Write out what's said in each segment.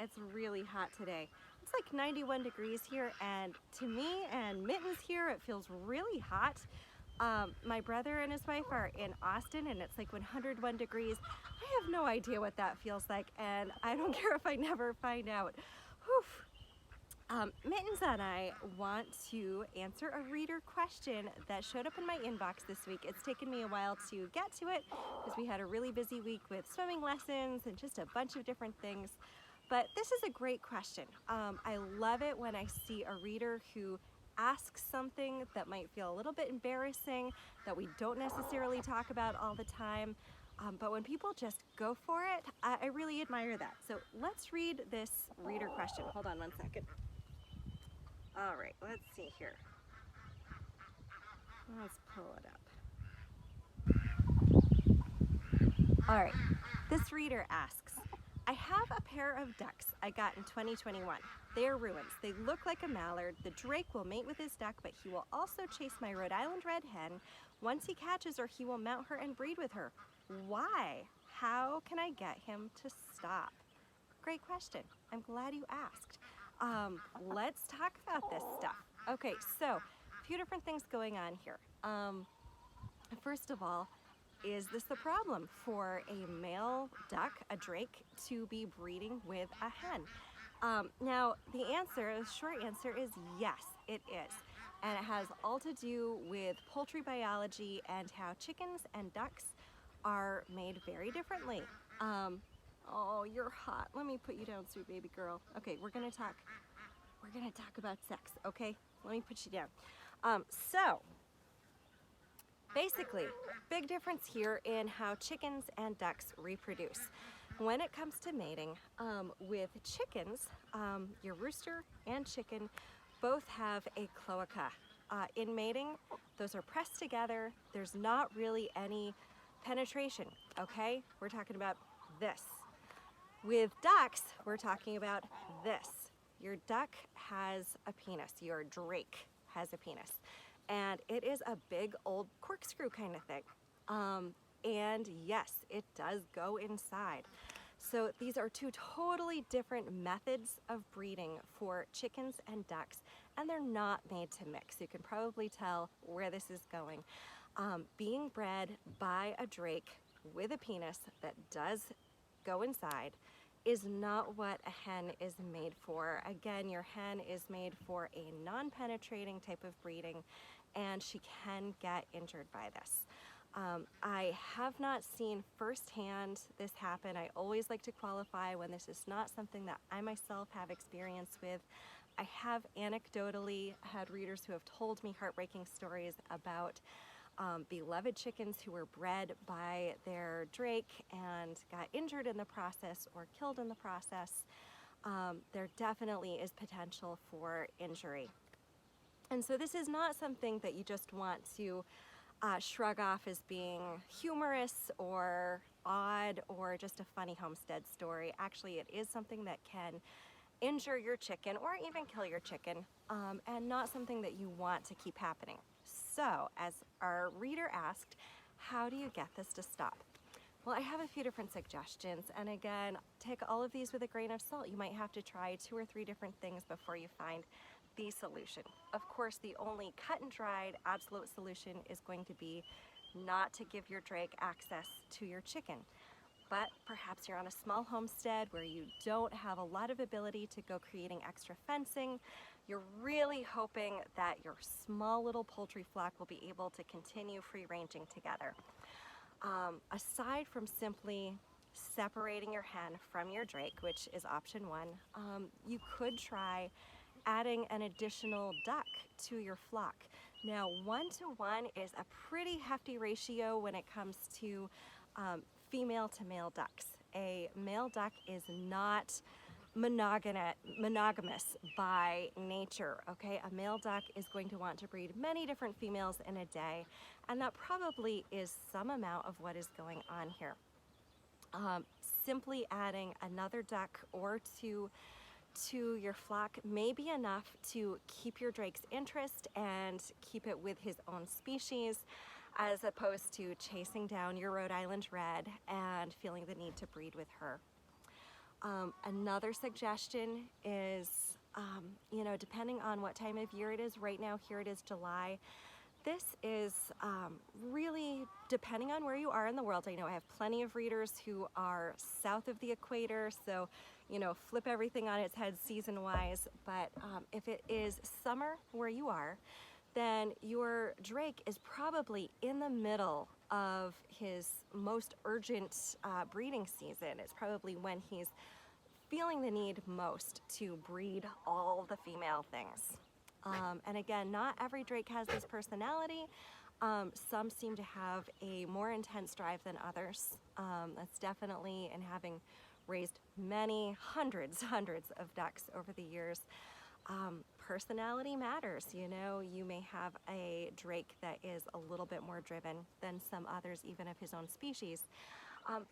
It's really hot today. It's like 91 degrees here, and to me and Mittens here, it feels really hot. My brother and his wife are in Austin, and it's like 101 degrees. I have no idea what that feels like, and I don't care if I never find out. Whew. Mittens and I want to answer a reader question that showed up in my inbox this week. It's taken me a while to get to it because we had a really busy week with swimming lessons and just a bunch of different things. But this is a great question. I love it when I see a reader who asks something that might feel a little bit embarrassing, that we don't necessarily talk about all the time. But when people just go for it, I really admire that. So let's read this reader question. Hold on one second. All right, let's see here. Let's pull it up. All right, this reader asks, I have a pair of ducks I got in 2021. They are ruins. They look like a mallard. The drake will mate with his duck, but he will also chase my Rhode Island red hen. Once he catches her, he will mount her and breed with her. Why? How can I get him to stop? Great question. I'm glad you asked. Let's talk about this stuff. Okay, so a few different things going on here. First of all, is this the problem for a male duck, a drake, to be breeding with a hen? Now, the short answer is yes, it is. And it has all to do with poultry biology and how chickens and ducks are made very differently. Oh, you're hot. Let me put you down, sweet baby girl. Okay, we're gonna talk about sex, okay? Let me put you down. So, basically, big difference here in how chickens and ducks reproduce. When it comes to mating, with chickens, your rooster and chicken both have a cloaca. In mating, those are pressed together. There's not really any penetration, okay? We're talking about this. With ducks, we're talking about this. Your duck has a penis, your drake has a penis, and it is a big old corkscrew kind of thing. And yes, it does go inside. So these are two totally different methods of breeding for chickens and ducks, and they're not made to mix. You can probably tell where this is going. Being bred by a drake with a penis that does go inside is not what a hen is made for. Again, your hen is made for a non-penetrating type of breeding, and she can get injured by this. I have not seen firsthand this happen. I always like to qualify when this is not something that I myself have experience with. I have anecdotally had readers who have told me heartbreaking stories about beloved chickens who were bred by their drake and got injured in the process or killed in the process. There definitely is potential for injury. And so this is not something that you just want to shrug off as being humorous or odd or just a funny homestead story. Actually, it is something that can injure your chicken or even kill your chicken, and not something that you want to keep happening. So, as our reader asked, how do you get this to stop? Well, I have a few different suggestions, and again, take all of these with a grain of salt. You might have to try 2 or 3 different things before you find the solution. Of course, the only cut and dried absolute solution is going to be not to give your drake access to your chicken. But perhaps you're on a small homestead where you don't have a lot of ability to go creating extra fencing. You're really hoping that your small little poultry flock will be able to continue free ranging together. Aside from simply separating your hen from your drake, which is option 1, you could try adding an additional duck to your flock. Now, 1-to-1 is a pretty hefty ratio when it comes to female to male ducks. A male duck is not monogamous by nature, okay? A male duck is going to want to breed many different females in a day, and that probably is some amount of what is going on here. Simply adding another duck or two to your flock may be enough to keep your drake's interest and keep it with his own species, as opposed to chasing down your Rhode Island red and feeling the need to breed with her. Another suggestion is, you know, depending on what time of year it is, right now here it is July. This is really depending on where you are in the world. I know I have plenty of readers who are south of the equator, so, you know, flip everything on its head season-wise. But if it is summer where you are, then your drake is probably in the middle of his most urgent breeding season. It's probably when he's feeling the need most to breed all the female things. And again, not every drake has this personality. Some seem to have a more intense drive than others. That's definitely, in having raised many hundreds of ducks over the years, personality matters. You know, you may have a drake that is a little bit more driven than some others, even of his own species.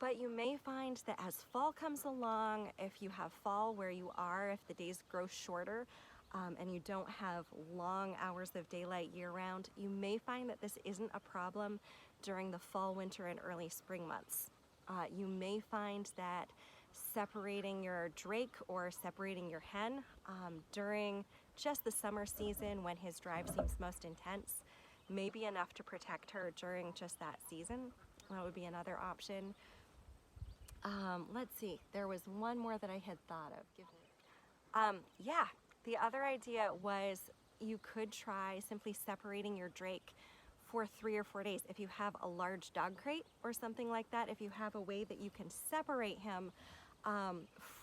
But you may find that as fall comes along, if you have fall where you are, if the days grow shorter, and you don't have long hours of daylight year-round, you may find that this isn't a problem during the fall, winter, and early spring months. You may find that separating your drake or separating your hen during just the summer season when his drive seems most intense may be enough to protect her during just that season. That would be another option. Let's see, there was one more that I had thought of. Yeah, the other idea was you could try simply separating your drake for 3 or 4 days. If you have a large dog crate or something like that, if you have a way that you can separate him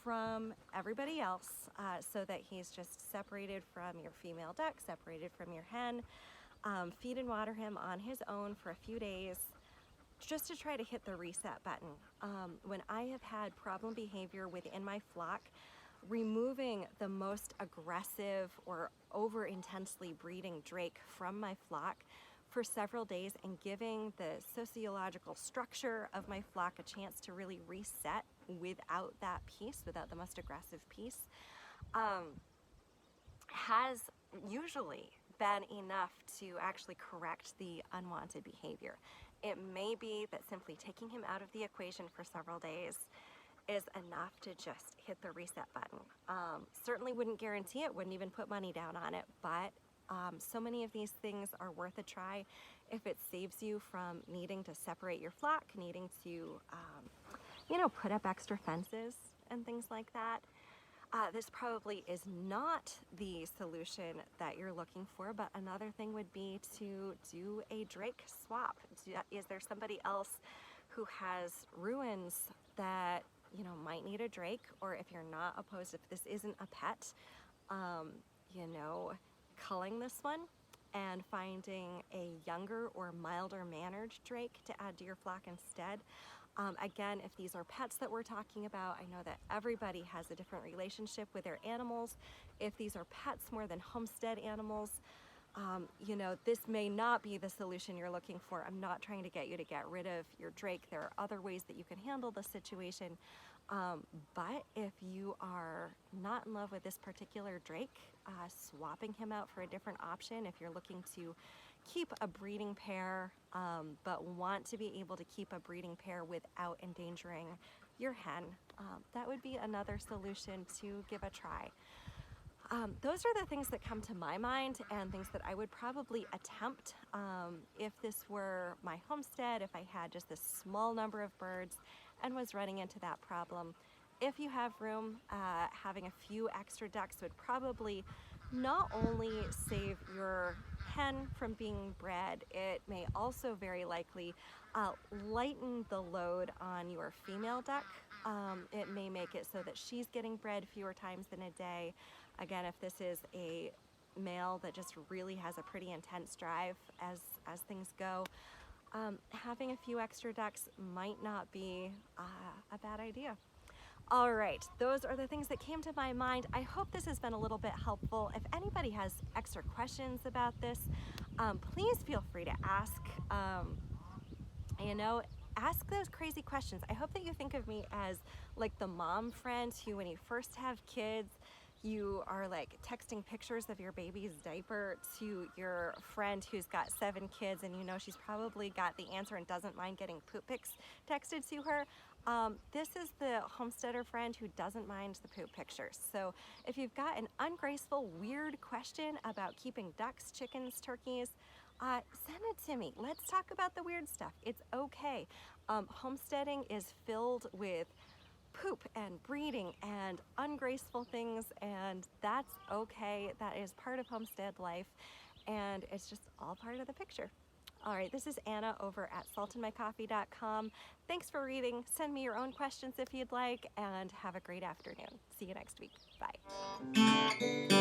from everybody else so that he's just separated from your female duck, separated from your hen, feed and water him on his own for a few days, just to try to hit the reset button. When I have had problem behavior within my flock, removing the most aggressive or over intensely breeding drake from my flock for several days and giving the sociological structure of my flock a chance to really reset without that piece, without the most aggressive piece, has usually been enough to actually correct the unwanted behavior. It may be that simply taking him out of the equation for several days is enough to just hit the reset button. Certainly wouldn't guarantee it, wouldn't even put money down on it, but so many of these things are worth a try if it saves you from needing to separate your flock, needing to, you know, put up extra fences and things like that. This probably is not the solution that you're looking for, but another thing would be to do a drake swap. Is there somebody else who has ruins that, you know, might need a drake? Or if you're not opposed, if this isn't a pet, you know, culling this one and finding a younger or milder mannered drake to add to your flock instead. Again, if these are pets that we're talking about, I know that everybody has a different relationship with their animals. If these are pets more than homestead animals, you know, this may not be the solution you're looking for. I'm not trying to get you to get rid of your drake. There are other ways that you can handle the situation. But if you are not in love with this particular drake, swapping him out for a different option, if you're looking to keep a breeding pair, but want to be able to keep a breeding pair without endangering your hen, that would be another solution to give a try. Those are the things that come to my mind and things that I would probably attempt if this were my homestead, if I had just this small number of birds and was running into that problem. If you have room, having a few extra ducks would probably not only save your hen from being bred, it may also very likely lighten the load on your female duck. It may make it so that she's getting bred fewer times in a day. Again, if this is a male that just really has a pretty intense drive as things go, having a few extra ducks might not be a bad idea. All right, those are the things that came to my mind. I hope this has been a little bit helpful. If anybody has extra questions about this, please feel free to ask. You know, ask those crazy questions. I hope that you think of me as like the mom friend who, when you first have kids, you are like texting pictures of your baby's diaper to your friend who's got 7 kids, and you know she's probably got the answer and doesn't mind getting poop pics texted to her. This is the homesteader friend who doesn't mind the poop pictures. So if you've got an ungraceful, weird question about keeping ducks, chickens, turkeys, send it to me. Let's talk about the weird stuff. It's okay. Homesteading is filled with poop and breeding and ungraceful things, and that's okay. That is part of homestead life, and it's just all part of the picture. All right, this is Anna over at saltinmycoffee.com. Thanks for reading. Send me your own questions if you'd like, and have a great afternoon. See you next week. Bye.